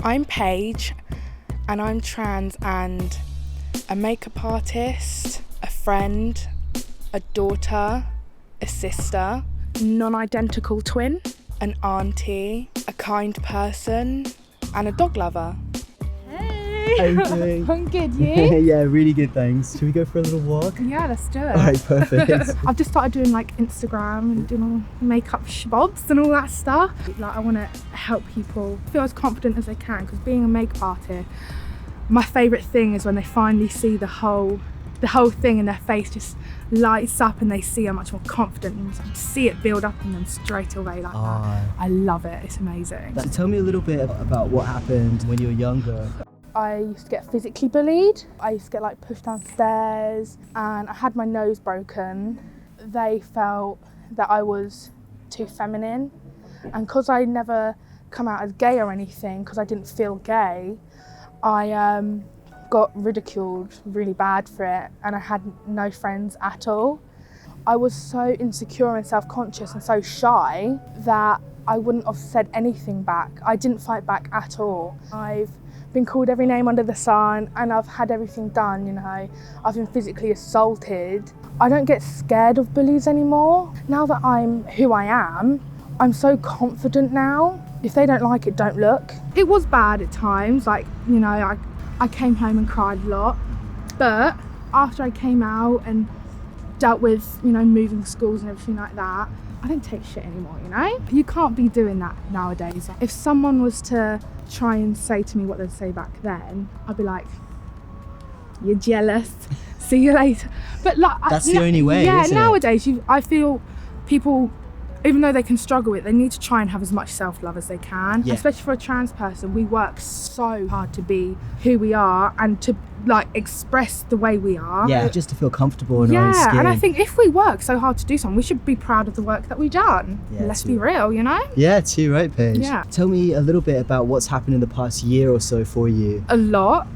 I'm Paige and I'm trans and a makeup artist, a friend, a daughter, a sister, non-identical twin, an auntie, a kind person and a dog lover. How are you doing? I'm good, you? Yeah, really good, thanks. Should we go for a little walk? Yeah, let's do it. Alright, perfect. I've just started doing like Instagram and doing all makeup shbobs and all that stuff. Like I want to help people feel as confident as they can, because being a makeup artist, my favourite thing is when they finally see the whole thing and their face just lights up and they see how much more confident and you see it build up in them straight away like that. I love it, it's amazing. So tell me a little bit about what happened when you were younger. I used to get physically bullied. I used to get like pushed downstairs and I had my nose broken. They felt that I was too feminine, and because I never come out as gay or anything, because I didn't feel gay, I got ridiculed really bad for it, and I had no friends at all. I was so insecure and self-conscious and so shy that I wouldn't have said anything back. I didn't fight back at all. I've been called every name under the sun and I've had everything done, you know. I've been physically assaulted. I don't get scared of bullies anymore. Now that I'm who I am, I'm so confident now. If they don't like it, don't look. It was bad at times, like, you know, I came home and cried a lot. But after I came out and dealt with, you know, moving schools and everything like that, I don't take shit anymore, you know? You can't be doing that nowadays. If someone was to try and say to me what they'd say back then, I'd be like, you're jealous, see you later. But like, that's the only way, yeah, isn't nowadays I feel people, even though they can struggle with it, they need to try and have as much self-love as they can. Yeah. Especially for a trans person, we work so hard to be who we are and to like express the way we are. Yeah, just to feel comfortable in our own skin. Yeah, and I think if we work so hard to do something, we should be proud of the work that we've done. Yeah, Let's be real, you know? Yeah, too right, Paige. Yeah. Tell me a little bit about what's happened in the past year or so for you. A lot.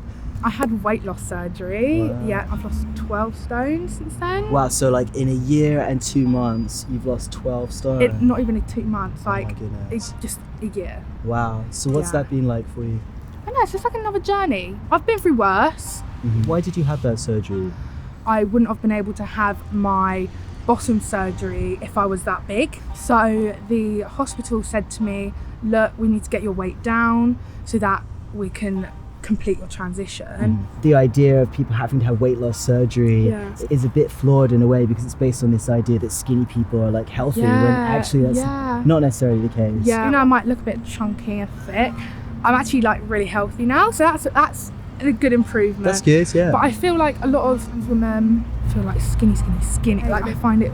I had weight loss surgery. Wow. Yeah, I've lost 12 stone since then. Wow, so like in a year and 2 months, you've lost 12 stone. Not even in 2 months, my like goodness. it's just a year. Wow, so what's Yeah. that been like for you? I know, it's just like another journey. I've been through worse. Why did you have that surgery? I wouldn't have been able to have my bottom surgery if I was that big. So the hospital said to me, look, we need to get your weight down so that we can complete your transition. The idea of people having to have weight loss surgery Yeah. is a bit flawed in a way, because it's based on this idea that skinny people are like healthy, when actually that's not necessarily the case. Yeah, you know, I might look a bit chunky and thick. I'm actually like really healthy now, so that's a good improvement. That's good, yeah. But I feel like a lot of women feel like skinny. Like they find it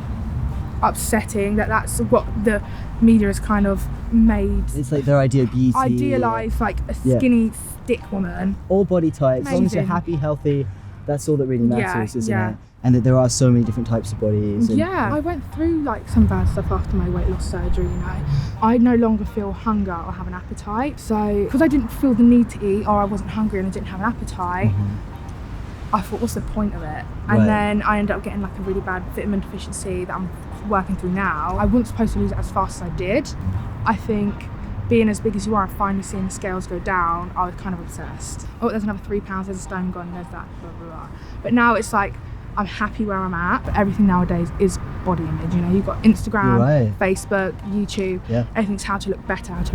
upsetting that that's what the media has kind of made. It's like their idea of beauty. Idealise like a skinny, thick woman. All body types, as long as you're Amazing. happy, healthy, that's all that really matters, isn't yeah. it? And that there are so many different types of bodies. And Yeah, I went through like some bad stuff after my weight loss surgery, you know. I no longer feel hunger or have an appetite. So, because I didn't feel the need to eat, or I wasn't hungry and I didn't have an appetite, I thought, what's the point of it? And Right. then I ended up getting like a really bad vitamin deficiency that I'm working through now. I wasn't supposed to lose it as fast as I did. I think being as big as you are and finally seeing the scales go down, I was kind of obsessed. Oh, there's another 3 pounds, there's a stone gone, there's that, blah, blah, blah. But now it's like, I'm happy where I'm at, but everything nowadays is body image, you know. You've got Instagram, You're right. Facebook, YouTube, Yeah. everything's how to look better, not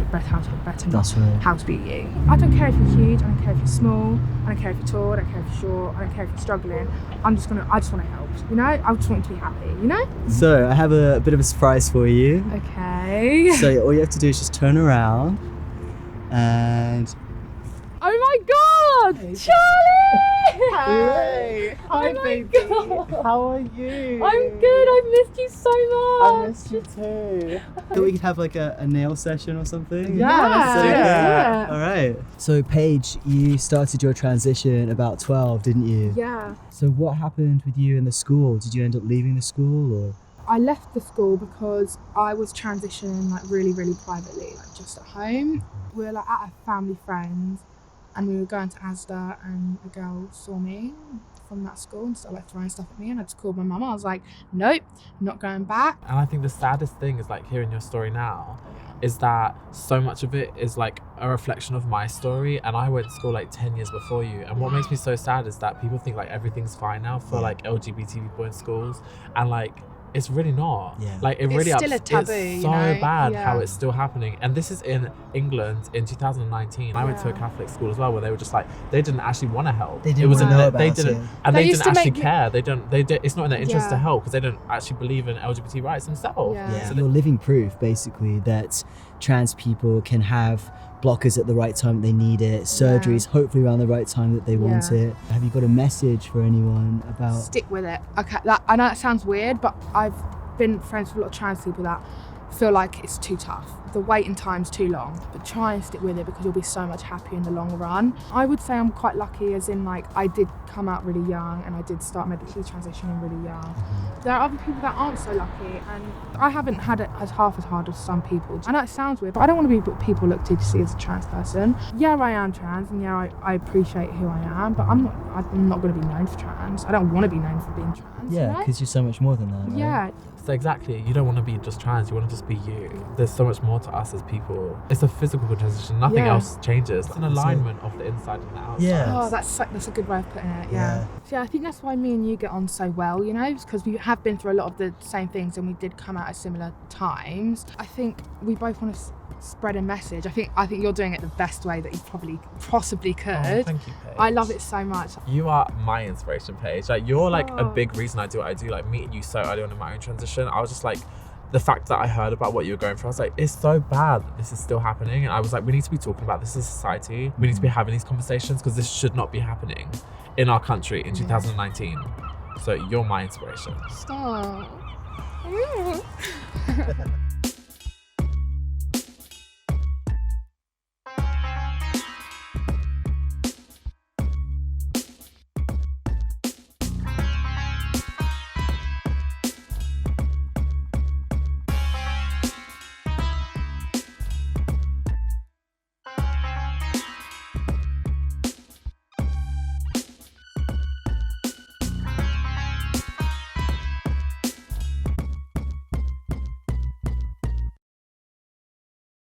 That's right. how to be you. I don't care if you're huge, I don't care if you're small, I don't care if you're tall, I don't care if you're short, I don't care if you're struggling. I just want to help, you know. I just want you to be happy, you know. So I have a bit of a surprise for you. Okay. So all you have to do is just turn around and... Oh my God, Charlie! Hey! Oh my God. How are you? I'm good. I've missed you so much. I missed you too. Thought we could have like a nail session or something. Yeah, let's do it. All right. So Paige, you started your transition about 12, didn't you? Yeah. So what happened with you in the school? Did you end up leaving the school or? I left the school because I was transitioning like really, really privately, like just at home. We were like at a family friend's, and we were going to Asda, and a girl saw me from that school and started like throwing stuff at me, and I just called my mum. I was like, nope, not going back. And I think the saddest thing is like hearing your story now is that so much of it is like a reflection of my story, and I went to school like 10 years before you, and what makes me so sad is that people think like everything's fine now for like LGBT people in schools, and like it's really not. Like it really it's still a taboo, it's you so know? bad how it's still happening. And this is in England in 2019. I went to a Catholic school as well, where they were just like, they didn't actually want to help. They didn't want to know about it. And They they used didn't to actually make care. It's not in their interest to help, because they don't actually believe in LGBT rights themselves. So you're living proof basically that trans people can have blockers at the right time that they need it, surgeries hopefully around the right time that they want it. Have you got a message for anyone about... Stick with it. Okay, I know that sounds weird, but I've been friends with a lot of trans people that feel like it's too tough. The waiting time's too long, but try and stick with it, because you'll be so much happier in the long run. I would say I'm quite lucky, as in like I did come out really young, and I did start medically transitioning really young. There are other people that aren't so lucky, and I haven't had it as half as hard as some people. I know it sounds weird, but I don't want to be what people look to see as a trans person. Yeah, I am trans, and yeah, I appreciate who I am, but I'm not going to be known for trans. I don't want to be known for being trans. Yeah, because you're so much more than that, right? Yeah. So exactly, you don't want to be just trans, you want to just be you. There's so much more to us as people. It's a physical transition, nothing else changes. It's an alignment of the inside and the outside. Yeah. Oh, that's a good way of putting it, So yeah, I think that's why me and you get on so well, you know, because we have been through a lot of the same things, and we did come out at similar times. I think we both want to spread a message. I think you're doing it the best way that you possibly could. Oh, thank you, Paige. I love it so much. You are my inspiration, Paige. Like you're like a big reason I do what I do. Like meeting you so early on in my own transition, I was just like, the fact that I heard about what you were going through, I was like, it's so bad that this is still happening. And I was like, we need to be talking about this as a society. We need to be having these conversations, because this should not be happening in our country in 2019. So you're my inspiration. Stop.